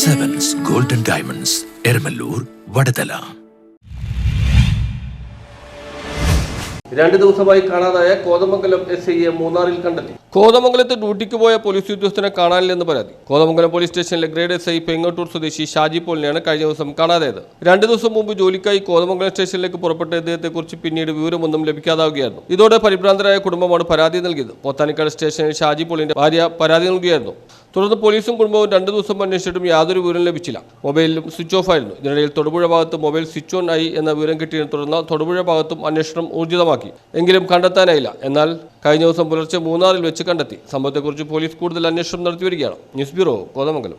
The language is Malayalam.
Sevens Golden Diamonds, Ermalur, Vadadala. 2 ദിവസമായി കാണാതായ കോതമംഗലം എസ്ഐയെ മൂന്നാറിൽ കണ്ടെത്തി. കോതമംഗലത്ത് ഡ്യൂട്ടിക്ക് പോയ പോലീസ് ഉദ്യോഗസ്ഥനെ കാണാനില്ലെന്ന് പരാതി. കോതമംഗലം പോലീസ് സ്റ്റേഷനിലെ ഗ്രേഡ് എസ്ഐ പെങ്ങോട്ടൂർ സ്വദേശി ഷാജി പോളിനെയാണ് കഴിഞ്ഞ ദിവസം കാണാതായത്. 2 ദിവസം മുമ്പ് ജോലിക്കായി കോതമംഗലം സ്റ്റേഷനിലേക്ക് പുറപ്പെട്ട ഇദ്ദേഹത്തെക്കുറിച്ച് പിന്നീട് വിവരമൊന്നും ലഭിക്കാതാവുകയായിരുന്നു. ഇതോടെ പരിഭ്രാന്തരായ കുടുംബമാണ് പരാതി നൽകിയത്. പോത്താനിക്കാട് സ്റ്റേഷനിൽ ഷാജി പോളിന്റെ ഭാര്യ പരാതി നൽകുകയായിരുന്നു. തുടർന്ന് പോലീസും കുടുംബവും 2 ദിവസം അന്വേഷിച്ചിട്ടും യാതൊരു വിവരം ലഭിച്ചില്ല. മൊബൈലിലും സ്വിച്ച് ഓഫ് ആയിരുന്നു. ഇതിനിടയിൽ തൊടുപുഴ ഭാഗത്ത് മൊബൈൽ സ്വിച്ച് ഓൺ ആയി എന്ന വിവരം കിട്ടിയതിനെ തുടർന്ന് തൊടുപുഴ ഭാഗത്തും അന്വേഷണം ഊർജിതമാക്കി. എങ്കിലും കണ്ടെത്താനായില്ല. എന്നാൽ കഴിഞ്ഞ ദിവസം പുലർച്ചെ മൂന്നാറിൽ വെച്ച് കണ്ടെത്തി. സംഭവത്തെക്കുറിച്ച് പോലീസ് കൂടുതൽ അന്വേഷണം നടത്തിവരികയാണ്. News bureau, Kothamangalam.